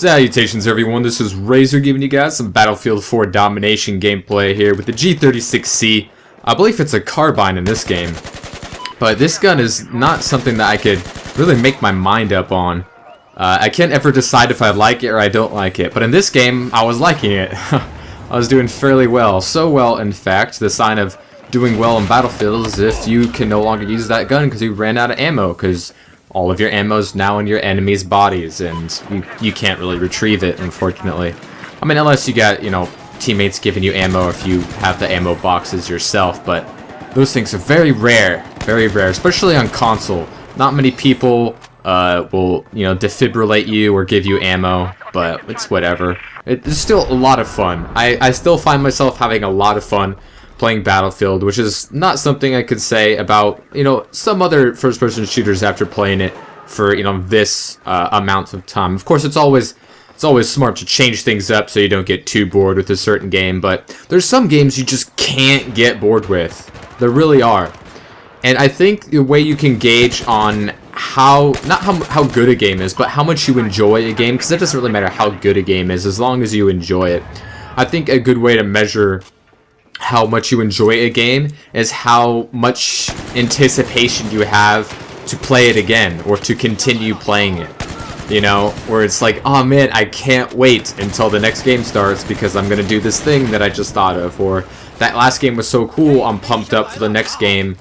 Salutations everyone, this is Razor giving you guys some Battlefield 4 domination gameplay here with the G36C. I believe it's a carbine in this game, but this gun is not something that I could really make my mind up on. I can't ever decide if I like it or I don't like it, but in this game, I was liking it. I was doing fairly well, so well in fact, the sign of doing well in Battlefield is if you can no longer use that gun because you ran out of ammo, because all of your ammo is now in your enemies' bodies, and you can't really retrieve it, unfortunately. I mean, unless you got, you know, teammates giving you ammo if you have the ammo boxes yourself, but those things are very rare, especially on console. Not many people will, you know, defibrillate you or give you ammo, but it's whatever. It's still a lot of fun. I still find myself having a lot of fun playing Battlefield, which is not something I could say about, you know, some other first-person shooters after playing it for, you know, this amount of time. Of course, it's always smart to change things up so you don't get too bored with a certain game, but there's some games you just can't get bored with. There really are. And I think the way you can gauge on not how good a game is, but how much you enjoy a game, because it doesn't really matter how good a game is as long as you enjoy it. I think a good way to measure how much you enjoy a game is how much anticipation you have to play it again or to continue playing it. You know, where it's like, oh man, I can't wait until the next game starts because I'm gonna do this thing that I just thought of, or that last game was so cool, I'm pumped up for the next game,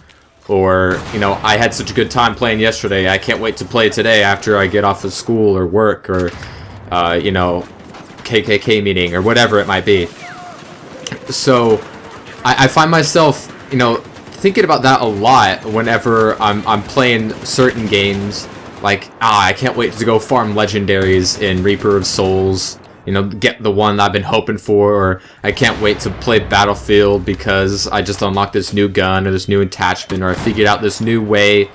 or, you know, I had such a good time playing yesterday, I can't wait to play today after I get off of school or work or, you know, KKK meeting or whatever it might be. So I find myself, you know, thinking about that a lot whenever I'm playing certain games. Like, I can't wait to go farm legendaries in Reaper of Souls, you know, get the one I've been hoping for, or I can't wait to play Battlefield because I just unlocked this new gun or this new attachment, or I figured out this new way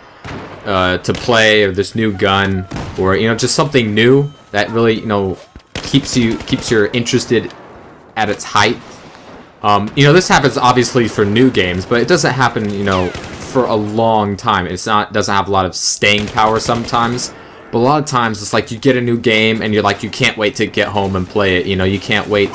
to play, or this new gun, or, you know, just something new that really, you know, keeps your interested at its height. You know, this happens obviously for new games, but it doesn't happen, you know, for a long time. Doesn't have a lot of staying power sometimes, but a lot of times it's like you get a new game and you're like, you can't wait to get home and play it. You know, you can't wait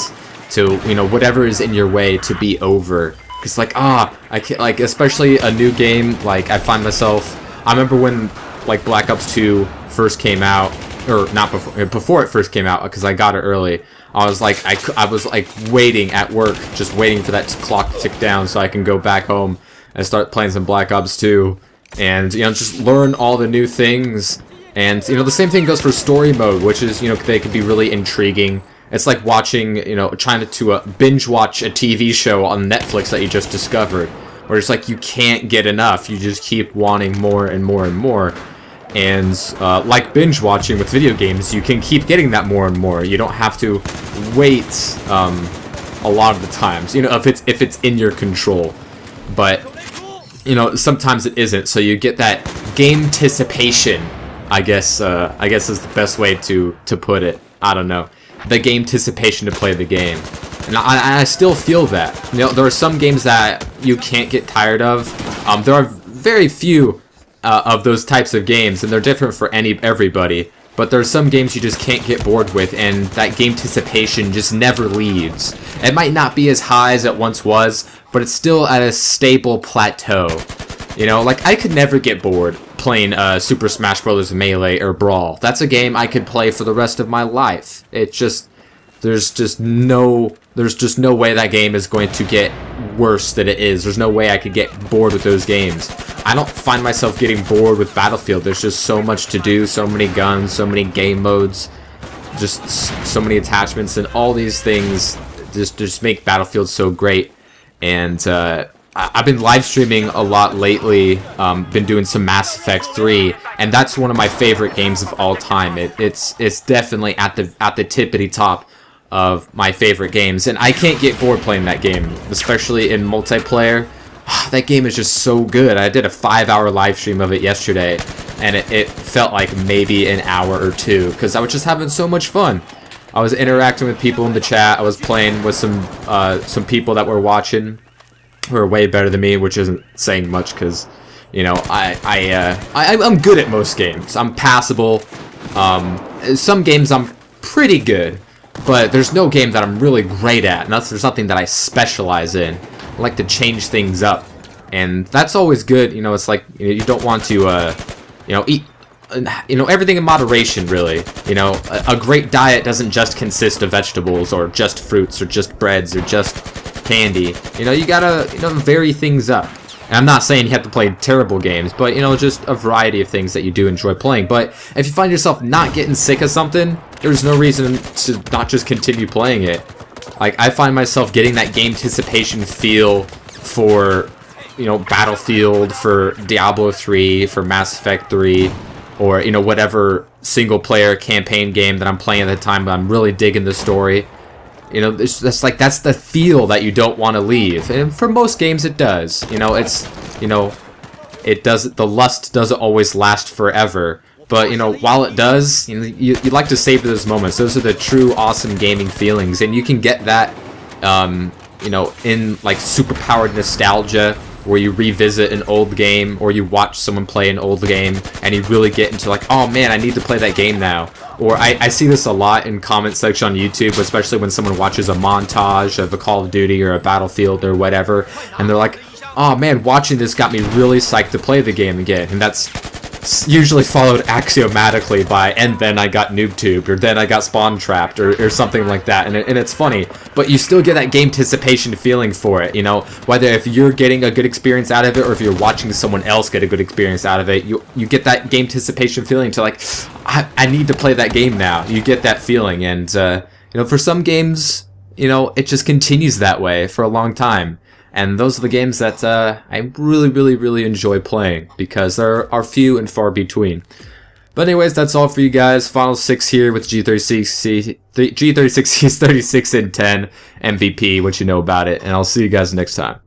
to, you know, whatever is in your way to be over. Because like, I can't, like, especially a new game, like, I find myself, I remember when, like, Black Ops 2 first came out, or not before it first came out, because I got it early. I was like, I was like waiting at work, just waiting for that clock to tick down so I can go back home and start playing some Black Ops 2, and, you know, just learn all the new things. And, you know, the same thing goes for story mode, which is, you know, they can be really intriguing. It's like watching, you know, trying to binge watch a TV show on Netflix that you just discovered, where it's like you can't get enough. You just keep wanting more and more and more. And like binge watching with video games, you can keep getting that more and more. You don't have to wait a lot of the times, you know, if it's in your control. But, you know, sometimes it isn't. So you get that Gameticipation, I guess is the best way to put it. I don't know, the Gameticipation to play the game. And I still feel that. You know, there are some games that you can't get tired of. There are very few of those types of games, and they're different for everybody, but there's some games you just can't get bored with, and that Gameticipation just never leaves. It might not be as high as it once was, but it's still at a stable plateau. You know, like, I could never get bored playing Super Smash Bros. Melee or Brawl. That's a game I could play for the rest of my life. It just, there's just no way that game is going to get worse than it is. There's no way I could get bored with those games. I don't find myself getting bored with Battlefield. There's just so much to do, so many guns, so many game modes, just so many attachments, and all these things just make Battlefield so great. And I've been live streaming a lot lately, been doing some Mass Effect 3, and that's one of my favorite games of all time. It's definitely at the tippity top of my favorite games, and I can't get bored playing that game, especially in multiplayer. That game is just so good. I did a 5-hour live stream of it yesterday, and it felt like maybe an hour or two, because I was just having so much fun. I was interacting with people in the chat. I was playing with some people that were watching who are way better than me, which isn't saying much, because, you know, I'm good at most games. I'm passable. Some games I'm pretty good, but there's no game that I'm really great at. There's nothing that I specialize in. I like to change things up, and that's always good. You know, it's like, you don't want to, eat, everything in moderation, really. You know, a great diet doesn't just consist of vegetables or just fruits or just breads or just candy. You know, you gotta, vary things up. And I'm not saying you have to play terrible games, but, just a variety of things that you do enjoy playing. But if you find yourself not getting sick of something, there's no reason to not just continue playing it. Like, I find myself getting that Gameticipation feel for, Battlefield, for Diablo 3, for Mass Effect 3, or, whatever single-player campaign game that I'm playing at the time, but I'm really digging the story. That's the feel that you don't want to leave. And for most games, it does. It does. The lust doesn't always last forever. But, while it does, you like to savor those moments. Those are the true awesome gaming feelings. And you can get that, in, like, super-powered nostalgia, where you revisit an old game, or you watch someone play an old game, and you really get into, like, oh man, I need to play that game now. Or I see this a lot in comment section on YouTube, especially when someone watches a montage of a Call of Duty or a Battlefield or whatever, and they're like, oh man, watching this got me really psyched to play the game again. And that's usually followed axiomatically by, and then I got noob tubed, or then I got spawn trapped, or something like that. And it's funny, but you still get that Gameticipation feeling for it, whether if you're getting a good experience out of it, or if you're watching someone else get a good experience out of it, you get that Gameticipation feeling to, like, I need to play that game now. You get that feeling, and for some games, it just continues that way for a long time. And those are the games that I really, really, really enjoy playing, because there are few and far between. But anyways, that's all for you guys. Final 6 here with G36C, G36C's 36 and 10 MVP, what you know about it. And I'll see you guys next time.